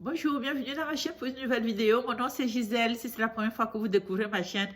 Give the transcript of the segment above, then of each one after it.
Bonjour, bienvenue dans ma chaîne pour une nouvelle vidéo. Mon nom c'est Gisèle. Si c'est la première fois que vous découvrez ma chaîne,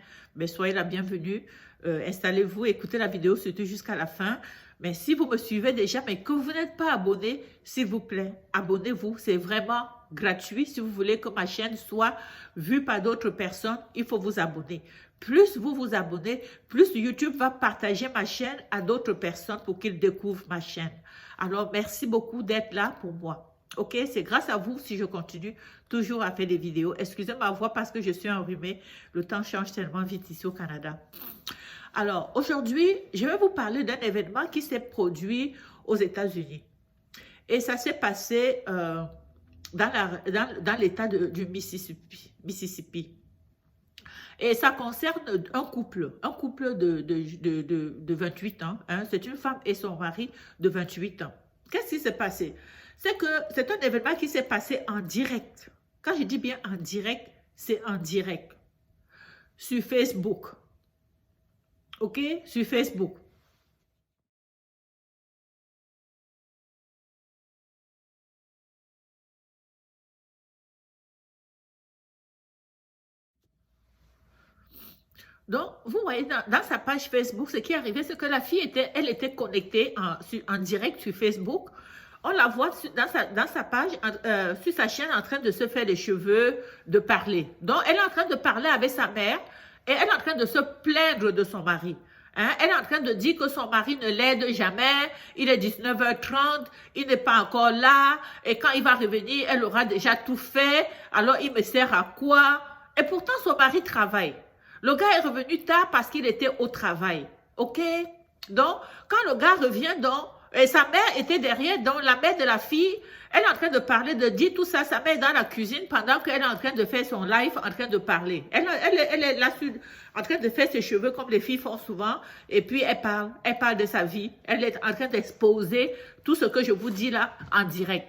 soyez la bienvenue. Installez-vous, écoutez la vidéo surtout jusqu'à la fin. Mais si vous me suivez déjà, mais que vous n'êtes pas abonné, s'il vous plaît, abonnez-vous. C'est vraiment gratuit. Si vous voulez que ma chaîne soit vue par d'autres personnes, il faut vous abonner. Plus vous vous abonnez, plus YouTube va partager ma chaîne à d'autres personnes pour qu'ils découvrent ma chaîne. Alors, merci beaucoup d'être là pour moi. Ok, c'est grâce à vous si je continue toujours à faire des vidéos. Excusez ma voix parce que je suis enrhumée. Le temps change tellement vite ici au Canada. Alors, aujourd'hui, je vais vous parler d'un événement qui s'est produit aux États-Unis. Et ça s'est passé dans l'État du Mississippi. Et ça concerne un couple de 28 ans. Hein. C'est une femme et son mari de 28 ans. Qu'est-ce qui s'est passé? C'est que c'est un événement qui s'est passé en direct. Quand je dis bien en direct, c'est en direct. Sur Facebook. OK? Sur Facebook. Donc, vous voyez, dans sa page Facebook, ce qui est arrivé, c'est que la fille elle était connectée en direct sur Facebook. On la voit dans sa page, sur sa chaîne, en train de se faire les cheveux, de parler. Donc, elle est en train de parler avec sa mère et elle est en train de se plaindre de son mari. Hein? Elle est en train de dire que son mari ne l'aide jamais, il est 19h30, il n'est pas encore là, et quand il va revenir, elle aura déjà tout fait, alors il me sert à quoi? Et pourtant, son mari travaille. Le gars est revenu tard parce qu'il était au travail. OK? Donc, quand le gars revient, donc, et sa mère était derrière, donc la mère de la fille, elle est en train de parler, de dire tout ça, sa mère est dans la cuisine pendant qu'elle est en train de faire son live, en train de parler. Elle est là, en train de faire ses cheveux comme les filles font souvent, et puis elle parle de sa vie, elle est en train d'exposer tout ce que je vous dis là en direct.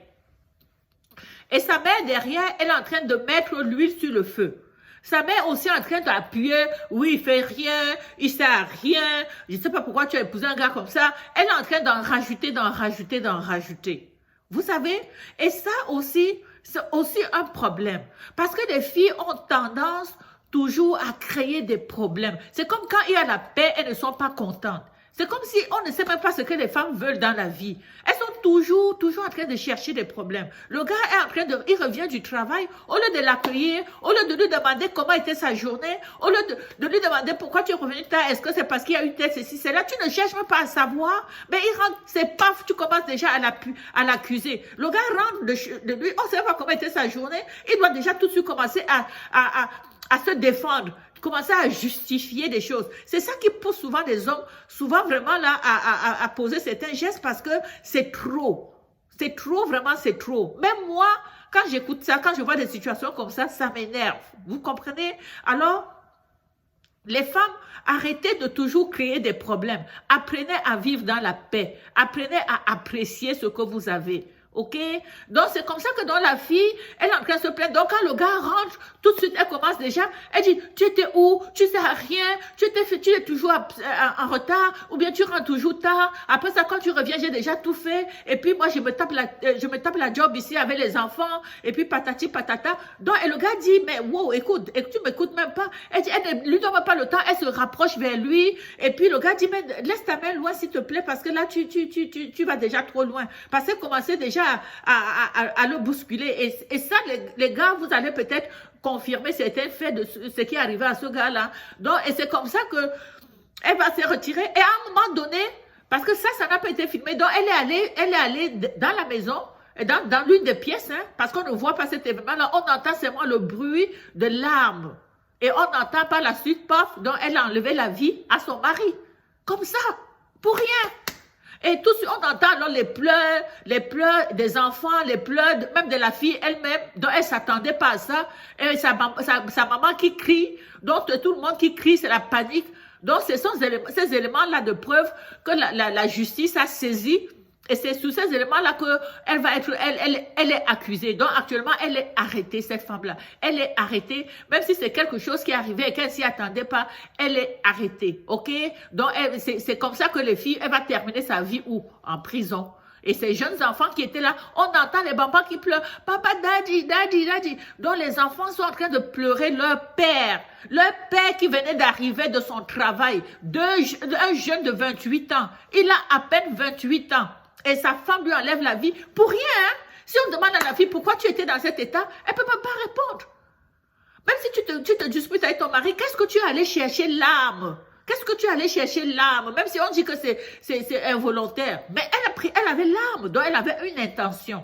Et sa mère derrière, elle est en train de mettre l'huile sur le feu. Sa mère aussi en train d'appuyer, oui, il fait rien, il sert à rien, je ne sais pas pourquoi tu as épousé un gars comme ça. Elle est en train d'en rajouter, d'en rajouter, d'en rajouter. Vous savez? Et ça aussi, c'est aussi un problème. Parce que les filles ont tendance toujours à créer des problèmes. C'est comme quand il y a la paix, elles ne sont pas contentes. C'est comme si on ne sait même pas ce que les femmes veulent dans la vie. Elles sont toujours en train de chercher des problèmes. Le gars est en train il revient du travail, au lieu de l'accueillir, au lieu de lui demander comment était sa journée, au lieu de lui demander pourquoi tu es revenu tard, est-ce que c'est parce qu'il y a eu test, ceci, c'est là, tu ne cherches même pas à savoir, mais il rentre, c'est paf, tu commences déjà à l'accuser. Le gars rentre de lui, on ne sait pas comment était sa journée, il doit déjà tout de suite commencer à se défendre, commencer à justifier des choses. C'est ça qui pousse souvent des hommes, souvent vraiment là, à poser certains gestes parce que c'est trop. C'est trop, vraiment, c'est trop. Même moi, quand j'écoute ça, quand je vois des situations comme ça m'énerve. Vous comprenez? Alors, les femmes, arrêtez de toujours créer des problèmes. Apprenez à vivre dans la paix. Apprenez à apprécier ce que vous avez. OK? Donc, c'est comme ça que dans la fille, elle est en train de se plaindre. Donc, quand le gars rentre, tout de suite, elle commence déjà, elle dit, tu étais où? Tu sais à rien? Tu es toujours en retard? Ou bien tu rentres toujours tard? Après ça, quand tu reviens, j'ai déjà tout fait. Et puis, moi, je me tape la job ici avec les enfants. Et puis, patati, patata. Donc, et le gars dit, mais wow, écoute, tu m'écoutes même pas. Elle dit, elle ne lui donne pas le temps. Elle se rapproche vers lui. Et puis, le gars dit, mais laisse ta main loin, s'il te plaît, parce que là, tu vas déjà trop loin. Parce que commencer déjà à le bousculer. Et ça, les gars, vous allez peut-être confirmer certains faits de ce qui est arrivé à ce gars-là. Donc, et c'est comme ça que elle va se retirer. Et à un moment donné, parce que ça n'a pas été filmé, donc elle est allée dans la maison, dans l'une des pièces, hein, parce qu'on ne voit pas cet événement-là, on entend seulement le bruit de larmes. Et on entend par la suite, paf, donc elle a enlevé la vie à son mari. Comme ça, pour rien. Et tout de suite, on entend alors les pleurs des enfants, les pleurs même de la fille elle-même, dont elle ne s'attendait pas à ça. Et sa maman qui crie, donc tout le monde qui crie, c'est la panique. Donc, ce sont ces éléments-là de preuve que la justice a saisi. Et c'est sous ces éléments-là qu'elle va être, elle est accusée. Donc, actuellement, elle est arrêtée, cette femme-là. Elle est arrêtée, même si c'est quelque chose qui est arrivé et qu'elle s'y attendait pas, elle est arrêtée, OK? Donc, c'est comme ça que les filles, elle va terminer sa vie où? En prison. Et ces jeunes enfants qui étaient là, on entend les mamans qui pleurent. Papa, daddy, daddy, daddy. Donc les enfants sont en train de pleurer leur père. Leur père qui venait d'arriver de son travail. Un jeune de 28 ans. Il a à peine 28 ans. Et sa femme lui enlève la vie pour rien. Hein? Si on demande à la fille pourquoi tu étais dans cet état, elle ne peut pas répondre. Même si tu te disputes avec ton mari, qu'est-ce que tu es allé chercher l'âme? Qu'est-ce que tu es allé chercher l'âme? Même si on dit que c'est involontaire. Mais elle avait l'âme, donc elle avait une intention.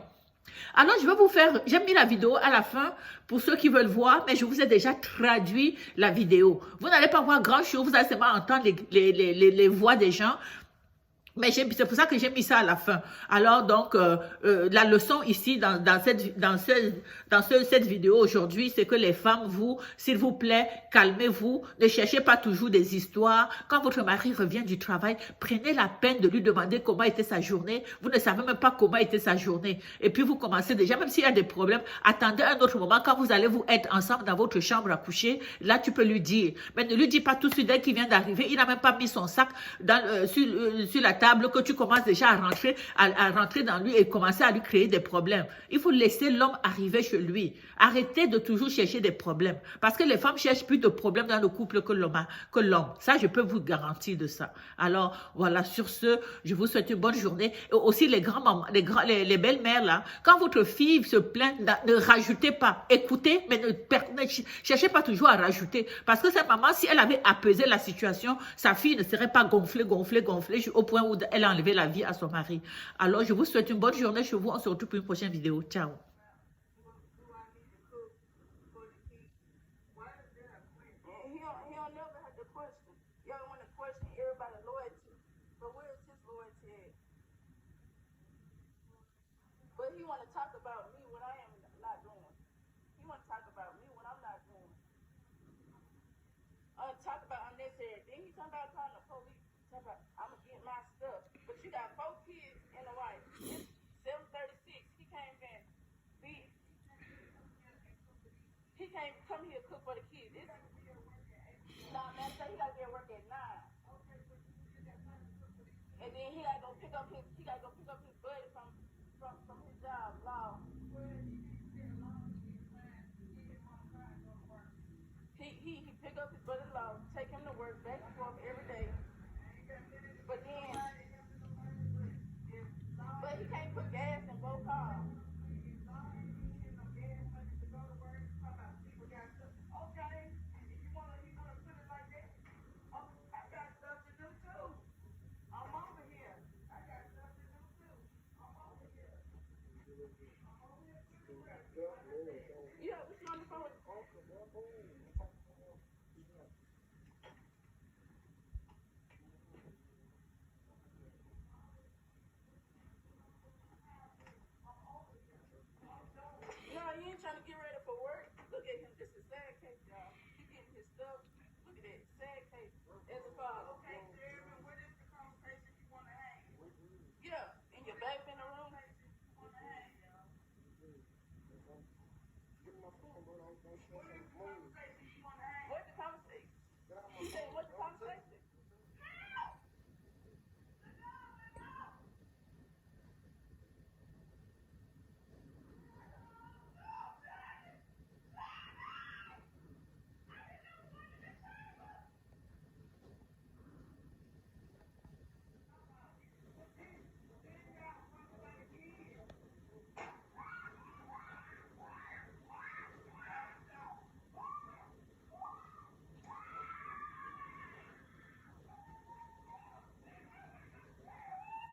Alors, je vais vous faire, j'ai mis la vidéo à la fin pour ceux qui veulent voir, mais je vous ai déjà traduit la vidéo. Vous n'allez pas voir grand-chose, vous allez seulement entendre les voix des gens. Mais c'est pour ça que j'ai mis ça à la fin. Alors donc, la leçon ici dans cette vidéo aujourd'hui, c'est que les femmes, s'il vous plaît, calmez-vous. Ne cherchez pas toujours des histoires. Quand votre mari revient du travail, prenez la peine de lui demander comment était sa journée. Vous ne savez même pas comment était sa journée. Et puis vous commencez déjà, même s'il y a des problèmes, attendez un autre moment. Quand vous allez vous être ensemble dans votre chambre à coucher, là tu peux lui dire. Mais ne lui dis pas tout de suite dès qu'il vient d'arriver. Il n'a même pas mis son sac sur la table que tu commences déjà à rentrer dans lui et commencer à lui créer des problèmes. Il faut laisser l'homme arriver chez lui. Arrêtez de toujours chercher des problèmes. Parce que les femmes cherchent plus de problèmes dans le couple que l'homme. Ça, je peux vous garantir de ça. Alors, voilà, sur ce, je vous souhaite une bonne journée. Et aussi les les belles-mères là, quand votre fille se plaint, ne rajoutez pas. Écoutez, mais ne cherchez pas toujours à rajouter. Parce que cette maman, si elle avait apaisé la situation, sa fille ne serait pas gonflée au point où elle a enlevé la vie à son mari. Alors, je vous souhaite une bonne journée chez vous. On se retrouve pour une prochaine vidéo. Ciao. Talk about unnecessary. Then he talking about calling the police. Talk about I'm gonna get my stuff. But you got 4 kids and a wife. It's 7:36. He can't even be. He can't come here cook for the kids. Nah, man, say he gotta be at work at 9. And then he gotta go pick up his. He gotta go pick up his buddy from his job. Law. He pick up his brother-in-law, take him to work, back and forth every day. But he can't put gas in both cars. Okay, you wanna put it like that? Oh, I got stuff to do too. I'm over here. I got stuff to do too. I'm over here. Yeah, what's on the phone? He ain't trying to get ready for work. Look at him. This is sad case, y'all. He getting his stuff. Look at that. Sad case. As a father. Okay, Jeremy, what is the conversation you want to hang? Yeah. And your baby in the room? You want to hang, y'all? Get my phone, bro. I'm